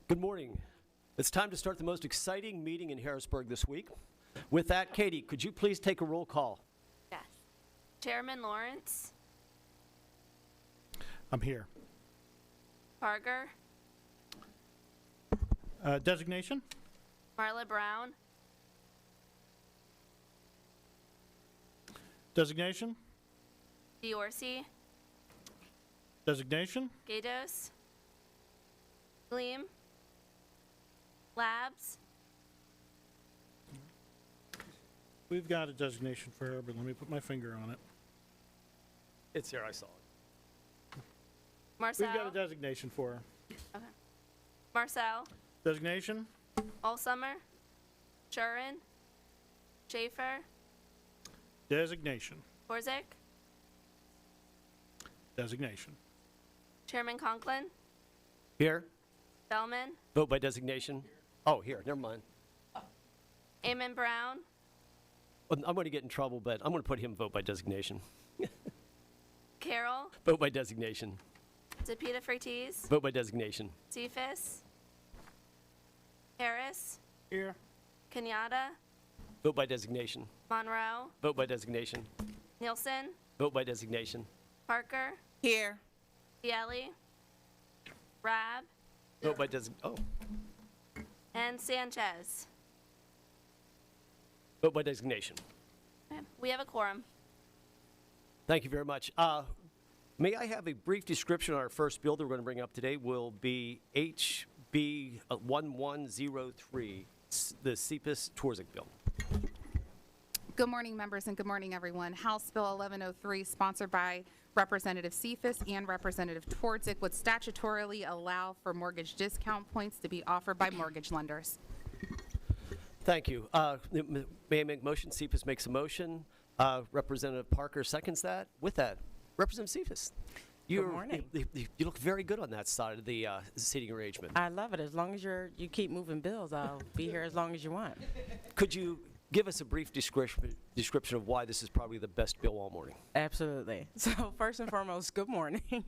Good morning. It's time to start the most exciting meeting in Harrisburg this week. With that, Katie, could you please take a roll call? Yes. Chairman Lawrence, I'm here. Parker, Designation? Marla Brown, Designation? Diorsi, Designation? Gatos, Gleam, Labs, We've got a designation for her, but let me put my finger on it. It's here, I saw it. Marcel, We've got a designation for her. Marcel, Designation? Allsummer, Shurin, Schaefer, Designation. Torzik, Designation. Chairman Conklin, Here, Bellman, vote by designation. Oh, here, never mind. Amon Brown, I'm going to get in trouble, but I'm going to put him vote by designation. Carroll, Vote by designation. DePita Freitez, Vote by designation. Cephas, Harris, Here. Kenyatta, Vote by designation. Monroe, Vote by designation. Nielsen, Vote by designation. Parker, Here. Bielli, Rab, Vote by designation. Oh, and Sanchez. vote by designation. Okay, we have a quorum. Thank you very much. May I have a brief description on our first bill that we're going to bring up today? Will be HB 1103, the Cephas Torzik bill. Good morning, members, and good morning, everyone. House Bill 1103, sponsored by Representative Cephas and Representative Twardzik, would statutorily allow for mortgage discount points to be offered by mortgage lenders. Thank you. May I make a motion? Cephas makes a motion. Representative Parker seconds that. With that, Representative Cephas. Good morning. You look very good on that side of the seating arrangement. I love it. As long as you keep moving bills, I'll be here as long as you want. Could you give us a brief description of why this is probably the best bill all morning? Absolutely. So first and foremost, good morning.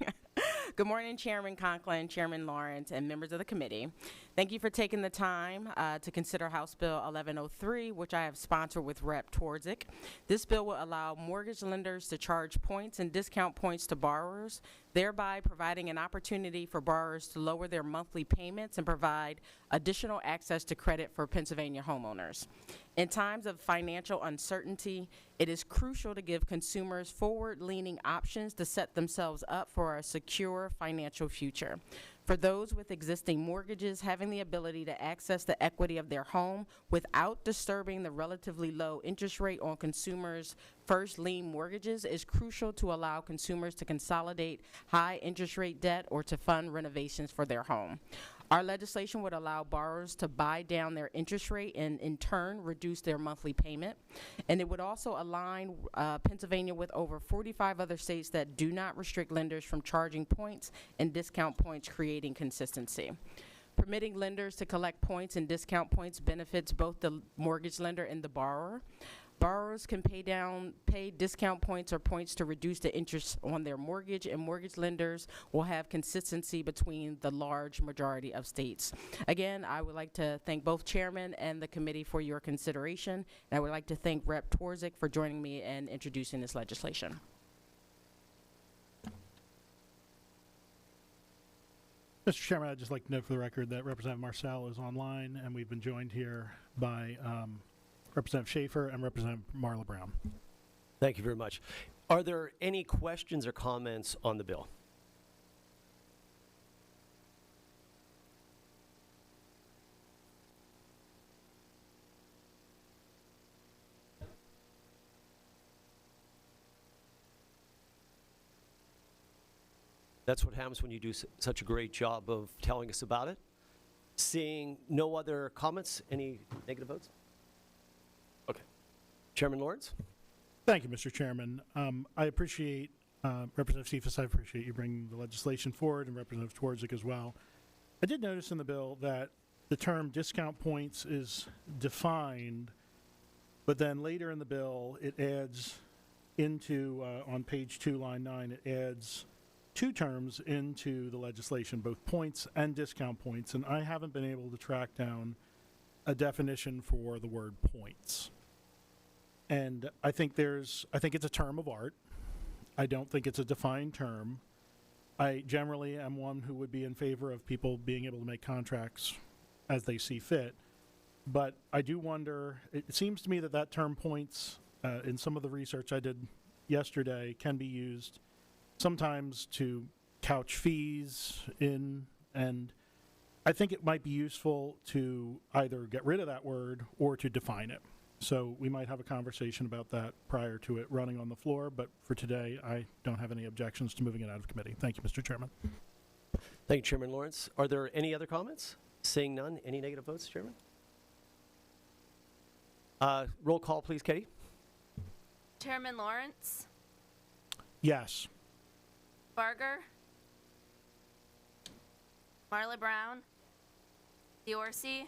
Good morning, Chairman Conklin, Chairman Lawrence, and members of the committee. Thank you for taking the time to consider House Bill 1103, which I have sponsored with Rep. Twardzik. This bill will allow mortgage lenders to charge points and discount points to borrowers, thereby providing an opportunity for borrowers to lower their monthly payments and provide additional access to credit for Pennsylvania homeowners. In times of financial uncertainty, it is crucial to give consumers forward-leaning options to set themselves up for a secure financial future. For those with existing mortgages, having the ability to access the equity of their home without disturbing the relatively low interest rate on consumers' first lien mortgages is crucial to allow consumers to consolidate high interest rate debt or to fund renovations for their home. Our legislation would allow borrowers to buy down their interest rate and in turn reduce their monthly payment. And it would also align Pennsylvania with over 45 other states that do not restrict lenders from charging points and discount points, creating consistency. Permitting lenders to collect points and discount points benefits both the mortgage lender and the borrower. Borrowers can pay discount points or points to reduce the interest on their mortgage, and mortgage lenders will have consistency between the large majority of states. Again, I would like to thank both Chairman and the committee for your consideration, and I would like to thank Rep. Twardzik for joining me and introducing this legislation. Mr. Chairman, I'd just like to note for the record that Representative Marcel is online, and we've been joined here by Representative Schaefer and Representative Marla Brown. Thank you very much. Are there any questions or comments on the bill? That's what happens when you do such a great job of telling us about it. Seeing no other comments, any negative votes? Okay. Chairman Lawrence? Thank you, Mr. Chairman. I appreciate Representative Cephas. I appreciate you bringing the legislation forward, and Representative Twardzik as well. I did notice in the bill that the term discount points is defined, but then later in the bill it adds into, on page 2, line 9, it adds two terms into the legislation, both points and discount points, and I haven't been able to track down a definition for the word points. And I think it's a term of art. I don't think it's a defined term. I generally am one who would be in favor of people being able to make contracts as they see fit. But I do wonder, it seems to me that term points, in some of the research I did yesterday, can be used sometimes to couch fees in, and I think it might be useful to either get rid of that word or to define it. So we might have a conversation about that prior to it running on the floor, but for today, I don't have any objections to moving it out of committee. Thank you, Mr. Chairman. Thank you, Chairman Lawrence. Are there any other comments? Seeing none, any negative votes, Chairman? Roll call, please, Katie. Chairman Lawrence, Yes. Barger, Marla Brown, Diorsi,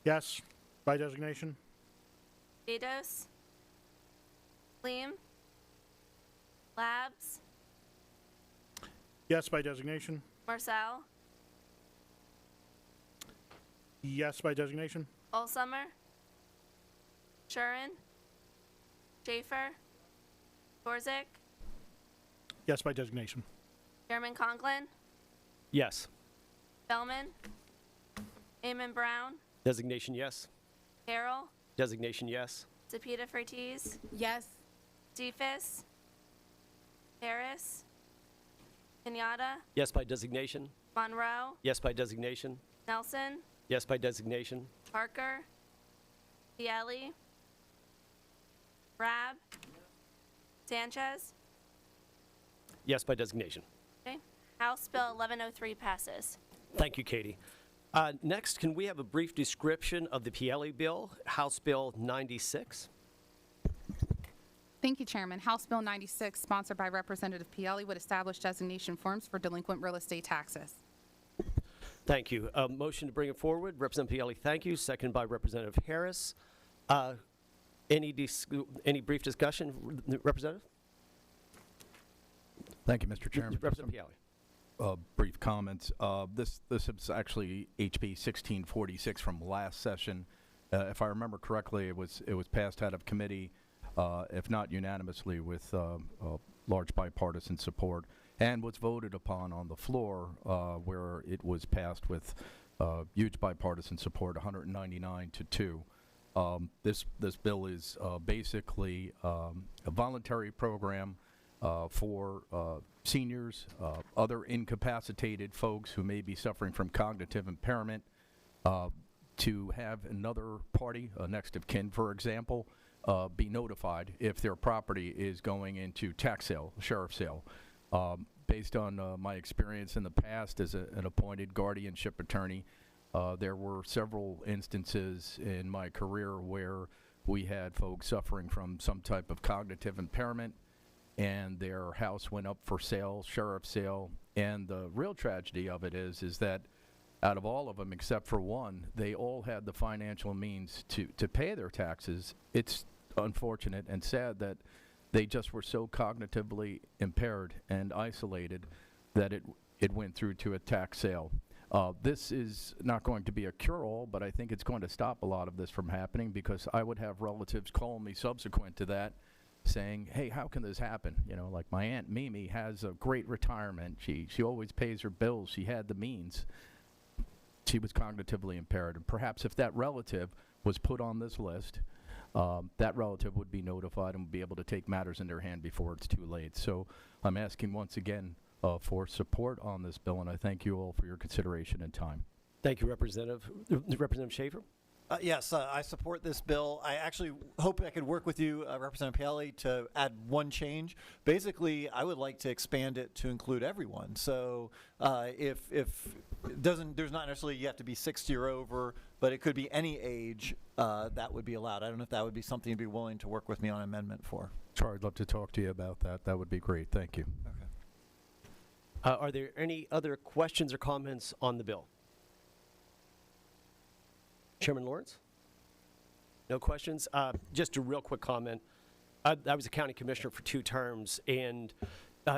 Yes, by designation. Vados, Leem, Labs, Yes, by designation. Marcel, Yes, by designation. Allsummer, Shuren, Schaefer, Torzik, Yes, by designation. Chairman Conklin, Yes. Bellman, Amon Brown, Designation, yes. Carroll, Designation, yes. Sapita Fertiz, Yes. Cephas, Harris, Kenyatta, Yes by designation. Monroe, Yes by designation. Nelson, Yes by designation. Parker, Bialy, Rab, Sanchez. Yes by designation. Okay. House Bill 1103 passes. Thank you, Katie. Next, can we have a brief description of the Pielli bill, House Bill 96? Thank you, Chairman. House Bill 96, sponsored by Representative Pielli, would establish designation forms for delinquent real estate taxes. Thank you. Motion to bring it forward. Representative Pielli, thank you. Second by Representative Harris. Any brief discussion, Representative? Thank you, Mr. Chairman. Representative Pielli. Brief comments. This is actually HB 1646 from last session. If I remember correctly, it was passed out of committee, if not unanimously, with large bipartisan support, and was voted upon on the floor, where it was passed with huge bipartisan support, 199 to 2. This bill is basically a voluntary program for seniors, other incapacitated folks who may be suffering from cognitive impairment, to have another party, next of kin, for example, be notified if their property is going into tax sale, sheriff's sale. Based on my experience in the past as an appointed guardianship attorney, there were several instances in my career where we had folks suffering from some type of cognitive impairment, and their house went up for sale, sheriff's sale, and the real tragedy of it is that out of all of them except for one, they all had the financial means to pay their taxes. It's unfortunate and sad that they just were so cognitively impaired and isolated that it went through to a tax sale. This is not going to be a cure-all, but I think it's going to stop a lot of this from happening, because I would have relatives call me subsequent to that saying, hey, how can this happen? You know, like my Aunt Mimi has a great retirement. She always pays her bills. She had the means. She was cognitively impaired. And perhaps if that relative was put on this list, that relative would be notified and would be able to take matters in their hand before it's too late. So I'm asking once again for support on this bill, and I thank you all for your consideration and time. Thank you, Representative. Representative Schaefer? Yes, I support this bill. I actually hope I could work with you, Representative Pielli, to add one change. Basically, I would like to expand it to include everyone. So if it doesn't, there's not necessarily you have to be 60 or over, but it could be any age that would be allowed. I don't know if that would be something you'd be willing to work with me on amendment for. Sure, I'd love to talk to you about that. That would be great. Thank you. Okay. Are there any other questions or comments on the bill? Chairman Lawrence? No questions? Just a real quick comment. I was a county commissioner for 2 terms, and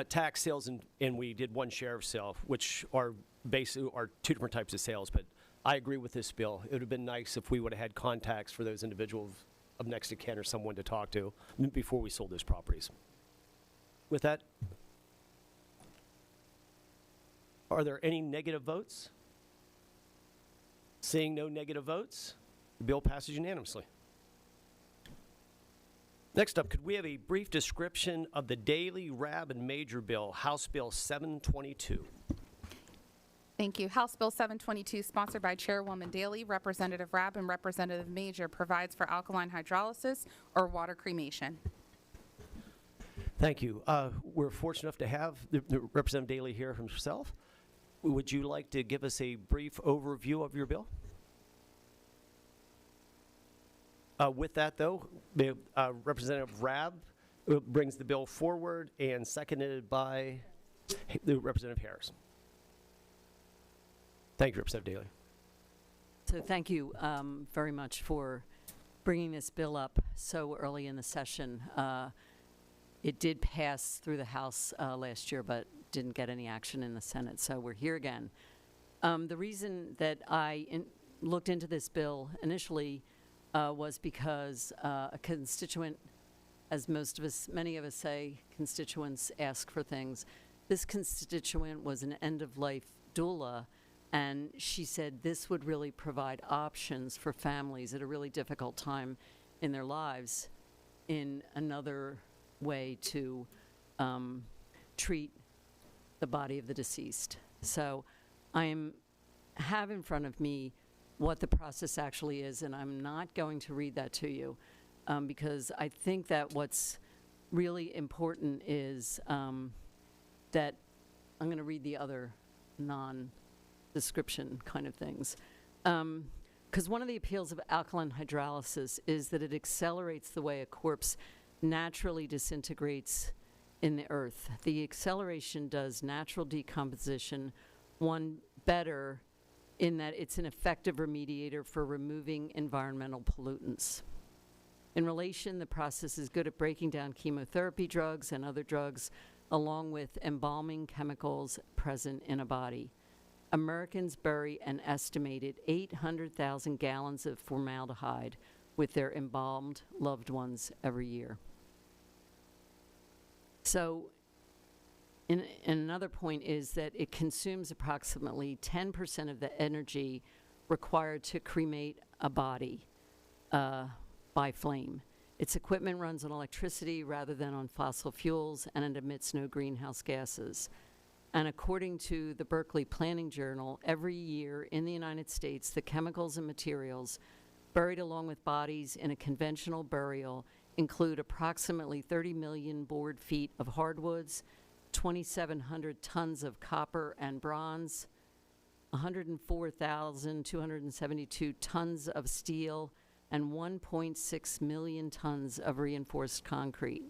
tax sales and we did one sheriff's sale, which are basically are 2 different types of sales. But I agree with this bill. It would have been nice if we would have had contacts for those individuals of next of kin or someone to talk to before we sold those properties. With that, are there any negative votes? Seeing no negative votes, the bill passes unanimously. Next up, could we have a brief description of the daily RAB and major bill, House Bill 722? Thank you. House Bill 722, sponsored by Chairwoman Daley, Representative Rabb, and Representative Major, provides for alkaline hydrolysis or water cremation. Thank you. We're fortunate enough to have the Representative Daley here himself. Would you like to give us a brief overview of your bill? With that, though, Representative Rabb brings the bill forward and seconded by the Representative Harris. Thank you, Representative Daley. So thank you very much for bringing this bill up so early in the session. It did pass through the House last year, but didn't get any action in the Senate, so we're here again. The reason that I looked into this bill initially was because a constituent, as many of us say, constituents ask for things. This constituent was an end-of-life doula, and she said this would really provide options for families at a really difficult time in their lives in another way to treat the body of the deceased. So I have in front of me what the process actually is, and I'm not going to read that to you because I think that what's really important is that I'm going to read the other non-description kind of things. Because one of the appeals of alkaline hydrolysis is that it accelerates the way a corpse naturally disintegrates in the earth. The acceleration does natural decomposition one better in that it's an effective remediator for removing environmental pollutants. In relation, the process is good at breaking down chemotherapy drugs and other drugs, along with embalming chemicals present in a body. Americans bury an estimated 800,000 gallons of formaldehyde with their embalmed loved ones every year. So, and another point is that it consumes approximately 10% of the energy required to cremate a body by flame. Its equipment runs on electricity rather than on fossil fuels, and it emits no greenhouse gases. And according to the Berkeley Planning Journal, every year in the United States, the chemicals and materials buried along with bodies in a conventional burial include approximately 30 million board feet of hardwoods, 2,700 tons of copper and bronze, 104,272 tons of steel, and 1.6 million tons of reinforced concrete.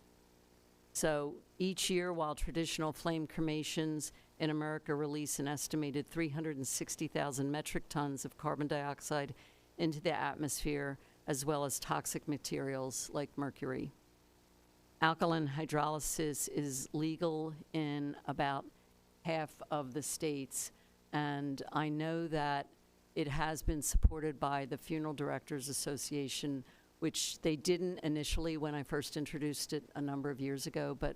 So each year, while traditional flame cremations in America release an estimated 360,000 metric tons of carbon dioxide into the atmosphere, as well as toxic materials like mercury. Alkaline hydrolysis is legal in about half of the states, and I know that it has been supported by the Funeral Directors Association, which they didn't initially when I first introduced it a number of years ago, but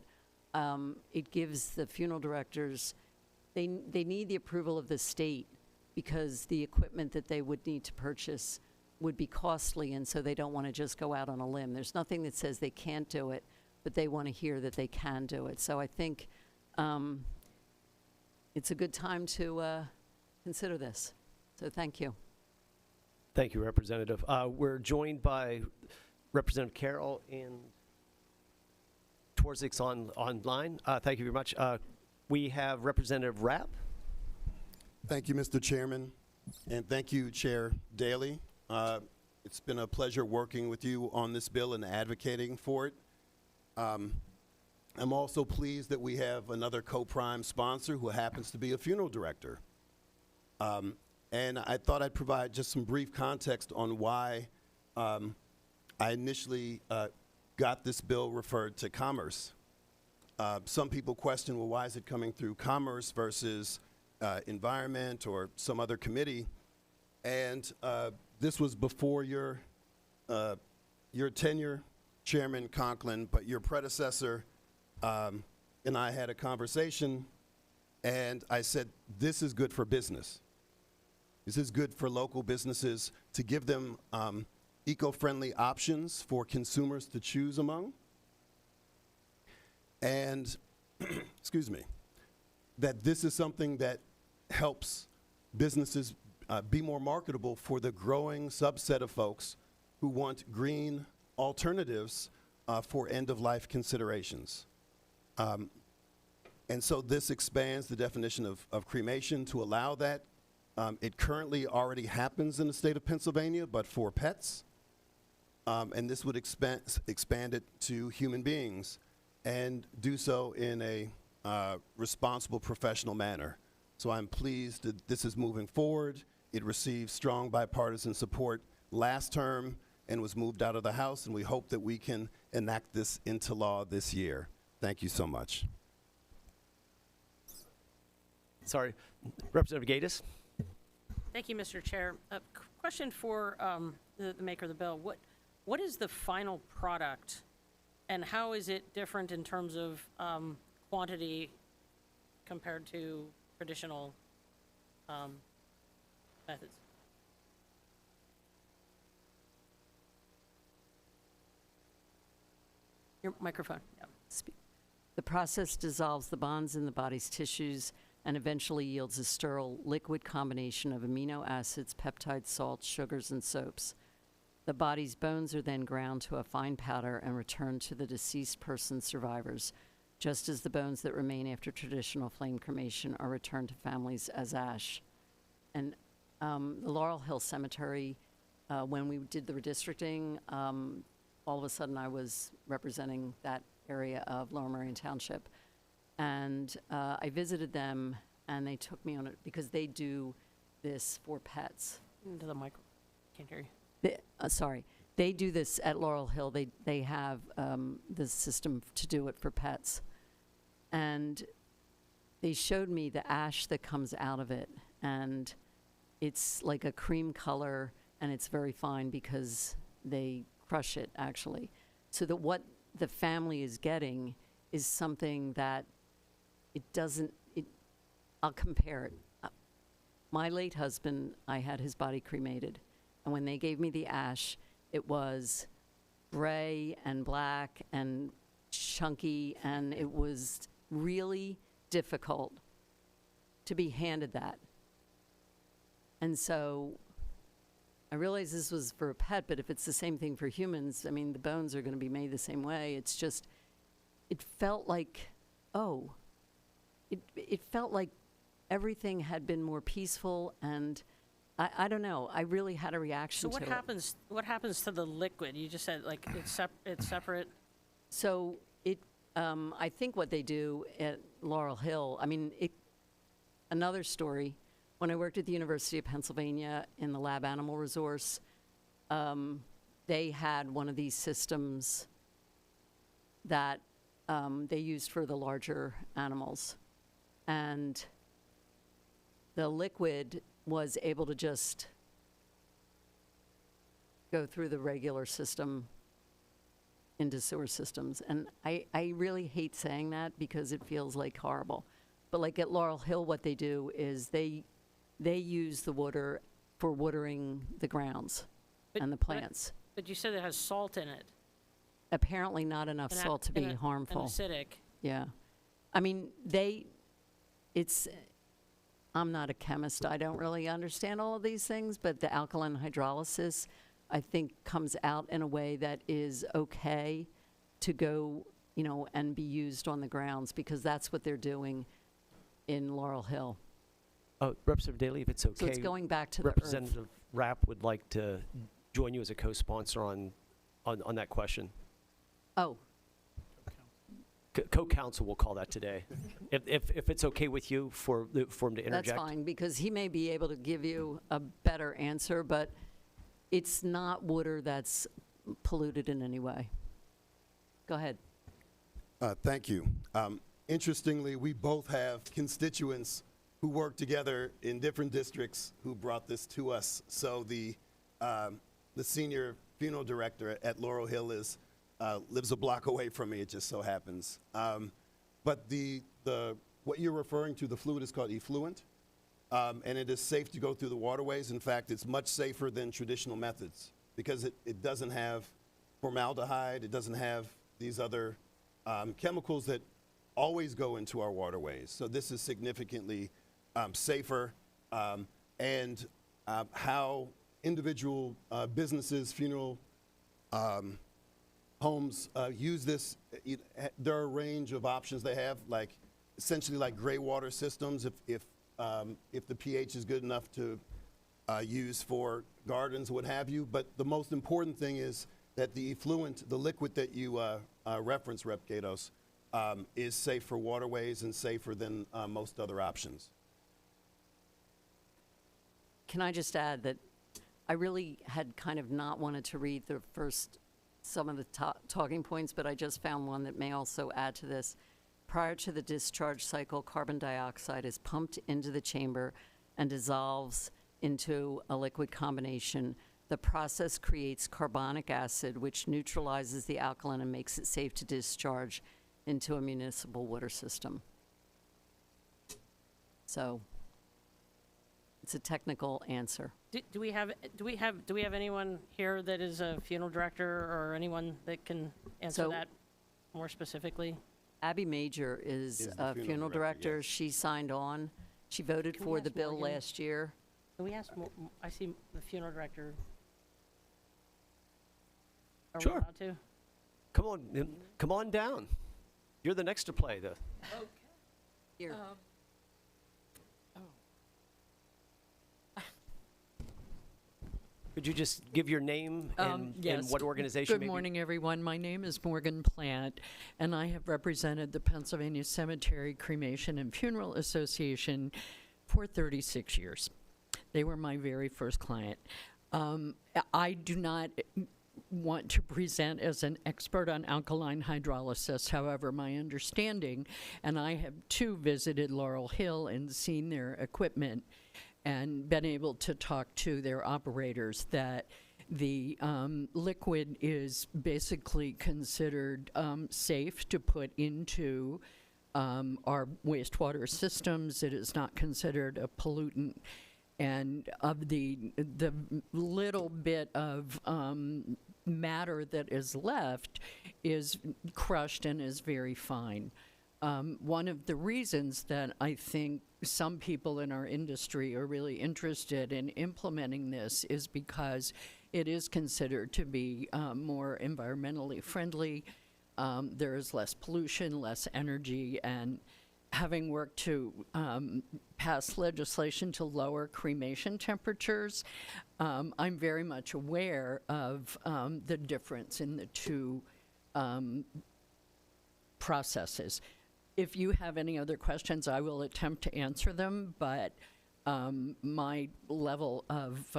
it gives the funeral directors, they need the approval of the state because the equipment that they would need to purchase would be costly, and so they don't want to just go out on a limb. There's nothing that says they can't do it, but they want to hear that they can do it. So I think it's a good time to consider this. So thank you. Thank you, Representative. We're joined by Representative Carroll and Twardzik's online. Thank you very much. We have Representative Rapp. Thank you, Mr. Chairman, and thank you, Chair Daley. It's been a pleasure working with you on this bill and advocating for it. I'm also pleased that we have another co-prime sponsor who happens to be a funeral director. And I thought I'd provide just some brief context on why I initially got this bill referred to Commerce. Some people question, well, why is it coming through Commerce versus Environment or some other committee? And this was before your tenure, Chairman Conklin, but your predecessor and I had a conversation, and I said, this is good for business. This is good for local businesses to give them eco-friendly options for consumers to choose among. And, excuse me, that this is something that helps businesses be more marketable for the growing subset of folks who want green alternatives for end-of-life considerations. And so this expands the definition of cremation to allow that. It currently already happens in the state of Pennsylvania, but for pets. And this would expand it to human beings and do so in a responsible, professional manner. So I'm pleased that this is moving forward. It received strong bipartisan support last term and was moved out of the House, and we hope that we can enact this into law this year. Thank you so much. Sorry, Representative Gatiss. Thank you, Mr. Chair. A question for the maker of the bill. What is the final product, and how is it different in terms of quantity compared to traditional methods? Your microphone. Yeah. The process dissolves the bonds in the body's tissues and eventually yields a sterile liquid combination of amino acids, peptides, salts, sugars, and soaps. The body's bones are then ground to a fine powder and returned to the deceased person's survivors, just as the bones that remain after traditional flame cremation are returned to families as ash. And the Laurel Hill Cemetery, when we did the redistricting, all of a sudden I was representing that area of Lower Merion Township. And I visited them, and they took me on it because they do this for pets. Into the micro. Can't hear you. Sorry. They do this at Laurel Hill. They have the system to do it for pets. And they showed me the ash that comes out of it. And it's like a cream color, and it's very fine because they crush it, actually. So that what the family is getting is something that it doesn't, I'll compare it. My late husband, I had his body cremated. And when they gave me the ash, it was gray and black and chunky, and it was really difficult to be handed that. And so I realized this was for a pet, but if it's the same thing for humans, I mean, the bones are going to be made the same way. It's just, it felt like, it felt like everything had been more peaceful, and I don't know. I really had a reaction to it. So what happens to the liquid? You just said like it's separate. So I think what they do at Laurel Hill, I mean, another story, when I worked at the University of Pennsylvania in the lab animal resource, they had one of these systems that they used for the larger animals. And the liquid was able to just go through the regular system into sewer systems. And I really hate saying that because it feels like horrible. But like at Laurel Hill, what they do is they use the water for watering the grounds and the plants. But you said it has salt in it. Apparently not enough salt to be harmful. And acidic. Yeah. I mean, I'm not a chemist. I don't really understand all of these things, but the alkaline hydrolysis, I think, comes out in a way that is okay to go, and be used on the grounds, because that's what they're doing in Laurel Hill. Representative Daly, if it's okay. So it's going back to the earth. Representative Rapp would like to join you as a co-sponsor on that question. Oh, Co-counsel, we'll call that today. If it's okay with you for him to interject. that's fine, because he may be able to give you a better answer, but it's not water that's polluted in any way. Go ahead. Thank you. Interestingly, we both have constituents who work together in different districts who brought this to us. So the senior funeral director at Laurel Hill lives a block away from me. It just so happens. But what you're referring to, the fluid is called effluent, and it is safe to go through the waterways. In fact, it's much safer than traditional methods because it doesn't have formaldehyde. It doesn't have these other chemicals that always go into our waterways. So this is significantly safer, and how individual businesses, funeral homes use this. There are a range of options they have, like essentially like gray water systems if the pH is good enough to use for gardens, what have you. But the most important thing is that the effluent, the liquid that you reference, Rep. Gatos, is safe for waterways and safer than most other options. Can I just add that I really had kind of not wanted to read some of the talking points, but I just found one that may also add to this. Prior to the discharge cycle, carbon dioxide is pumped into the chamber and dissolves into a liquid combination. The process creates carbonic acid, which neutralizes the alkaline and makes it safe to discharge into a municipal water system. So it's a technical answer. Do we have anyone here that is a funeral director or anyone that can answer So- that more specifically? Abby Major is Is the a funeral funeral director, director. yes. She signed on. She voted Can we for ask the bill Morgan? last year. Can we ask, I see the funeral director. Are we Sure. allowed to? Come on down. You're the next to play, though. Here. Could you just give your name and Yes. what organization? Good maybe? morning, everyone. My name is Morgan Plant, and I have represented the Pennsylvania Cemetery Cremation and Funeral Association for 36 years. They were my very first client. I do not want to present as an expert on alkaline hydrolysis. However, my understanding, and I have too visited Laurel Hill and seen their equipment and been able to talk to their operators, that the liquid is basically considered safe to put into our wastewater systems. It is not considered a pollutant. And of the little bit of matter that is left is crushed and is very fine. One of the reasons that I think some people in our industry are really interested in implementing this is because it is considered to be more environmentally friendly. There is less pollution, less energy, and having worked to pass legislation to lower cremation temperatures, I'm very much aware of the difference in the two processes. If you have any other questions, I will attempt to answer them, but my level of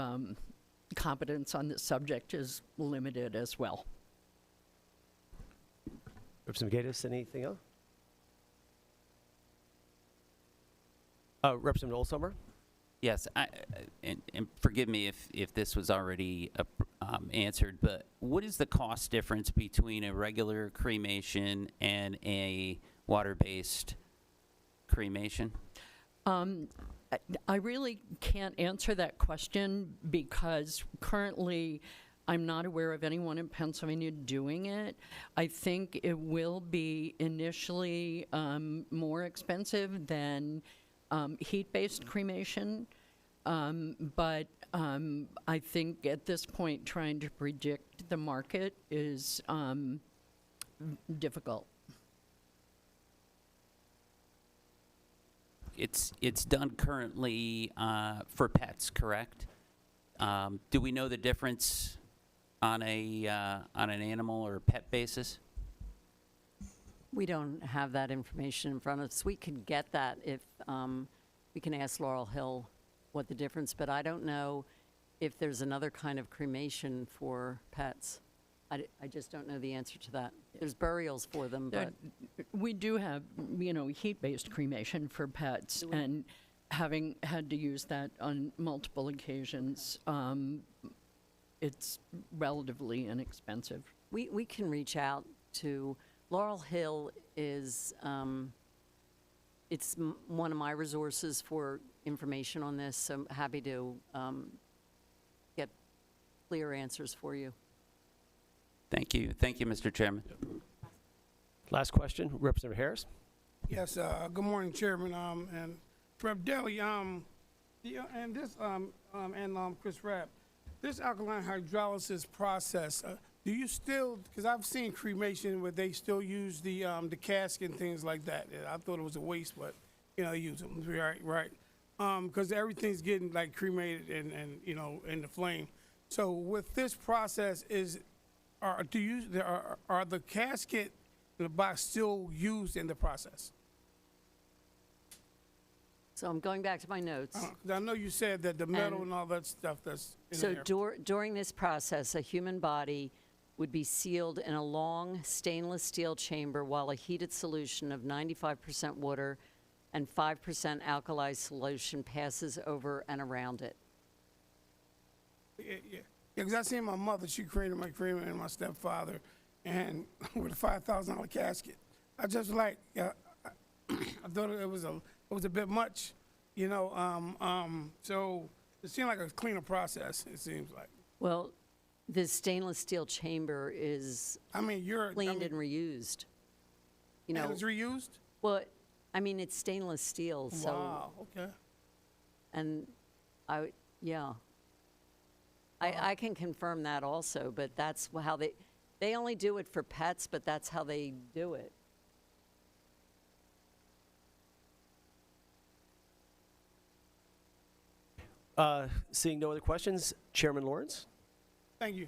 competence on this subject is limited as well. Representative Gatos, anything else? Representative Olsummer? Yes, and forgive me if this was already answered, but what is the cost difference between a regular cremation and a water-based cremation? I really can't answer that question because currently I'm not aware of anyone in Pennsylvania doing it. I think it will be initially more expensive than heat-based cremation, but I think at this point trying to predict the market is difficult. It's done currently for pets, correct? Do we know the difference on an animal or pet basis? We don't have that information in front of us. We can get that if we can ask Laurel Hill what the difference, but I don't know if there's another kind of cremation for pets. I just don't know the answer to that. There's burials for them, but We do have, heat-based cremation for pets, and having had to use that on multiple occasions, it's relatively inexpensive. we can reach out to, Laurel Hill is, it's one of my resources for information on this, so I'm happy to get clear answers for you. Thank you. Thank you, Mr. Chairman. Last question, Representative Harris. Yes, good morning, Chairman, and Rep. Daly, and this, and Chris Rapp, this alkaline hydrolysis process, do you still, because I've seen cremation where they still use the casket and things like that. I thought it was a waste, but, they use them, right? Because everything's getting like cremated and in the flame. So with this process, are the casket and the box still used in the process? So I'm going back to my notes. 'Cause I know you said that the metal and all that stuff that's in So there. during this process, a human body would be sealed in a long stainless steel chamber while a heated solution of 95% water and 5% alkali solution passes over and around it. Yeah, because I seen my mother, she created my cremator and my stepfather, and with a $5,000 casket. I just like, I thought it was a bit much, so it seemed like a cleaner process, it seems like. Well, this stainless steel chamber is cleaned and reused. And it's reused? Well, I mean, it's stainless steel, so. Wow, okay. And I can confirm that also, but that's how they only do it for pets, but that's how they do it. Seeing no other questions, Chairman Lawrence. Thank you.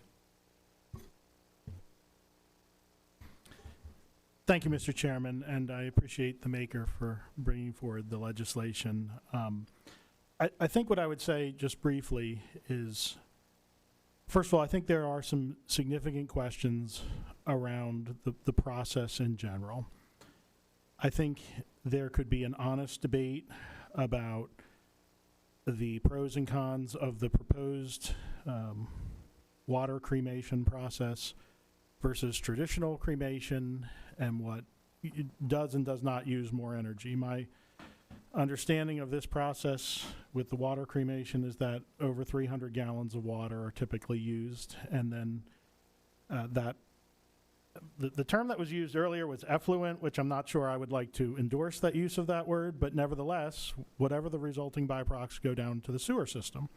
Thank you, Mr. Chairman, and I appreciate the maker for bringing forward the legislation. I think what I would say just briefly is, first of all, I think there are some significant questions around the process in general. I think there could be an honest debate about the pros and cons of the proposed water cremation process versus traditional cremation and what does and does not use more energy. My understanding of this process with the water cremation is that over 300 gallons of water are typically used, and then the term that was used earlier was effluent, which I'm not sure I would like to endorse that use of that word, but nevertheless, whatever the resulting byproducts go down to the sewer system.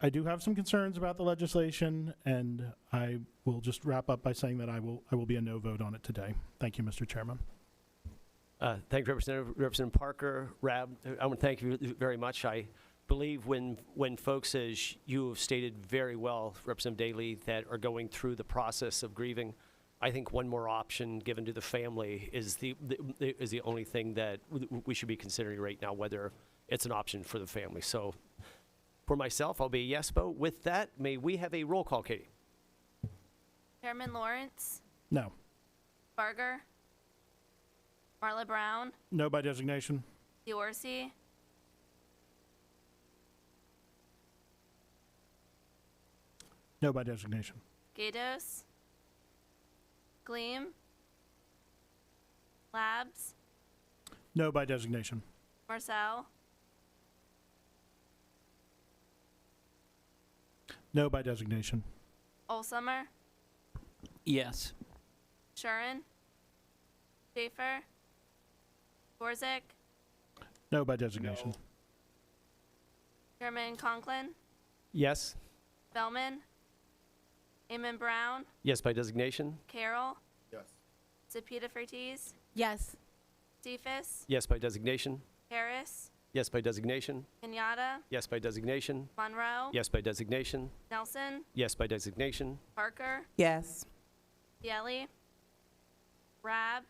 I do have some concerns about the legislation, and I will just wrap up by saying that I will be a no vote on it today. Thank you, Mr. Chairman. Thank you, Representative Parker. Rab, I want to thank you very much. I believe when folks, as you have stated very well, Representative Daly, that are going through the process of grieving, I think one more option given to the family is the only thing that we should be considering right now, whether it's an option for the family. So for myself, I'll be a yes vote. With that, may we have a roll call, Katie? Chairman Lawrence, No. Barger, Marla Brown, No by designation. Diorsi, No by designation. Gatos, Gleam, Labs, No by designation. Marcel, No by designation. Olsummer, Yes. Shuren, Schaefer, Gorzik, No by designation. Chairman Conklin, Yes. Bellman, Amon Brown, Yes by designation. Carroll, Yes. Zepeda Fertiz, Yes. Cephas, Yes by designation. Harris, Yes by designation. Kenyatta, Yes by designation. Monroe, Yes by designation. Nelson, Yes by designation. Parker, Yes. Yeli, Rab,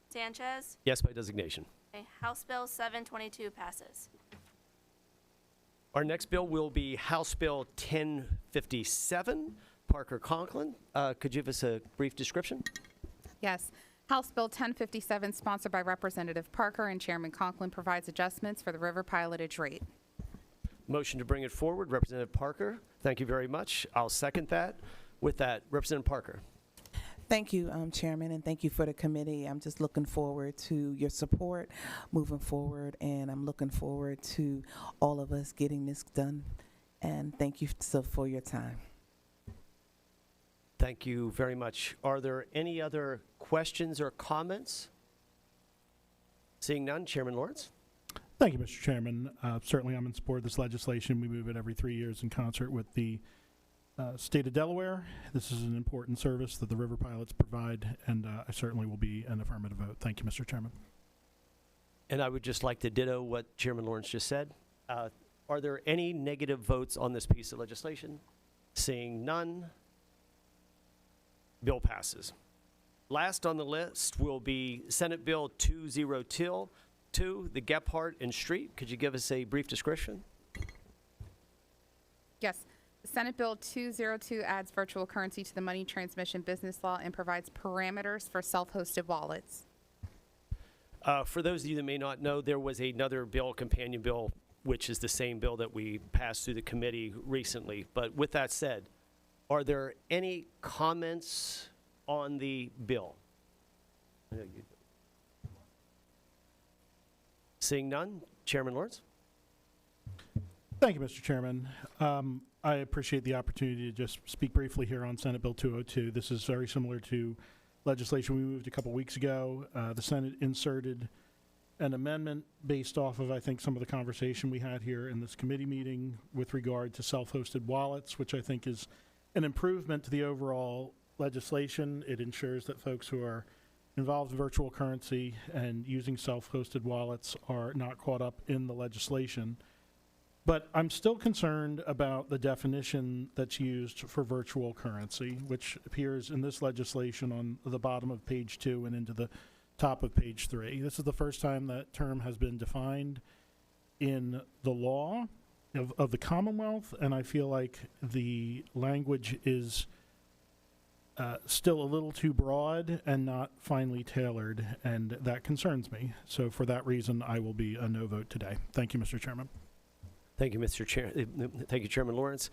Sanchez. Yes by designation. Okay, House Bill 722 passes. Our next bill will be House Bill 1057. Parker Conklin. Could you give us a brief description? Yes. House Bill 1057, sponsored by Representative Parker and Chairman Conklin, provides adjustments for the river pilotage rate. Motion to bring it forward, Representative Parker. Thank you very much. I'll second that. With that, Representative Parker. Thank you, Chairman, and thank you for the committee. I'm just looking forward to your support moving forward, and I'm looking forward to all of us getting this done. And thank you for your time. Thank you very much. Are there any other questions or comments? Seeing none, Chairman Lawrence. Thank you, Mr. Chairman. Certainly, I'm in support of this legislation. We move it every 3 years in concert with the state of Delaware. This is an important service that the river pilots provide, and I certainly will be an affirmative vote. Thank you, Mr. Chairman. And I would just like to ditto what Chairman Lawrence just said. Are there any negative votes on this piece of legislation? Seeing none, bill passes. Last on the list will be Senate Bill 202, the Gephardt and Street. Could you give us a brief description? Yes. Senate Bill 202 adds virtual currency to the money transmission business law and provides parameters for self-hosted wallets. For those of you that may not know, there was another bill, companion bill, which is the same bill that we passed through the committee recently. But with that said, are there any comments on the bill? Seeing none, Chairman Lawrence. Thank you, Mr. Chairman. I appreciate the opportunity to just speak briefly here on Senate Bill 202. This is very similar to legislation we moved a couple weeks ago. The Senate inserted an amendment based off of, I think, some of the conversation we had here in this committee meeting with regard to self-hosted wallets, which I think is an improvement to the overall legislation. It ensures that folks who are involved in virtual currency and using self-hosted wallets are not caught up in the legislation. But I'm still concerned about the definition that's used for virtual currency, which appears in this legislation on the bottom of page 2 and into the top of page 3. This is the first time that term has been defined in the law of the Commonwealth, and I feel like the language is still a little too broad and not finely tailored, and that concerns me. So for that reason, I will be a no vote today. Thank you, Mr. Chairman. Thank you, Mr. Chair. Thank you, Chairman Lawrence.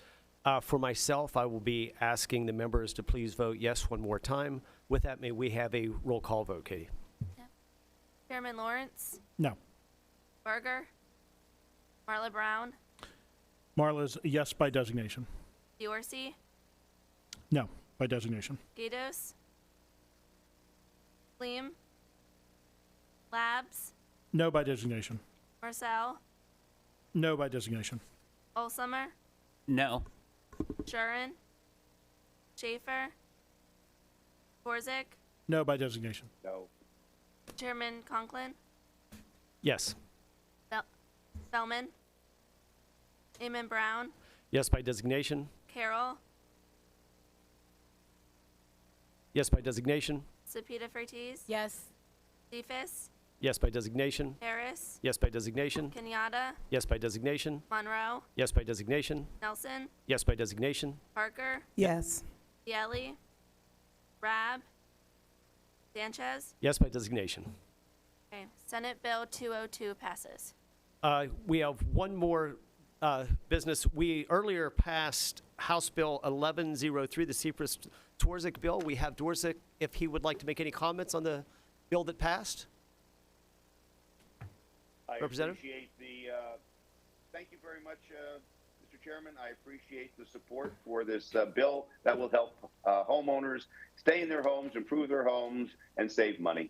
For myself, I will be asking the members to please vote yes one more time. With that, may we have a roll call vote, Katie? Chairman Lawrence, No. Berger, Marla Brown, Marla's yes by designation. Diorsi, No, by designation. Gatos, Leem, Labs, No by designation. Marcel, No by designation. Olsummer, No. Shuren, Schaefer, Torzik, No by designation. Chairman Conklin, Yes. Spellman, Amon Brown, Yes by designation. Carroll, Yes by designation. Sapita Fertiz, Yes. Cephas, Yes by designation. Harris, Yes by designation. Kenyatta, Yes by designation. Monroe, Yes by designation. Nelson, Yes by designation. Parker, Yes. Bialy, Rab, Sanchez. Yes by designation. Okay, Senate Bill 202 passes. We have one more business. We earlier passed House Bill 1103, the Cypress Dworzak bill. We have Dworzak, if he would like to make any comments on the bill that passed. I Representative? appreciate thank you very much, Mr. Chairman. I appreciate the support for this bill that will help homeowners stay in their homes, improve their homes, and save money.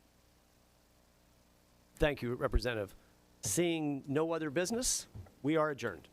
Thank you, Representative. Seeing no other business, we are adjourned.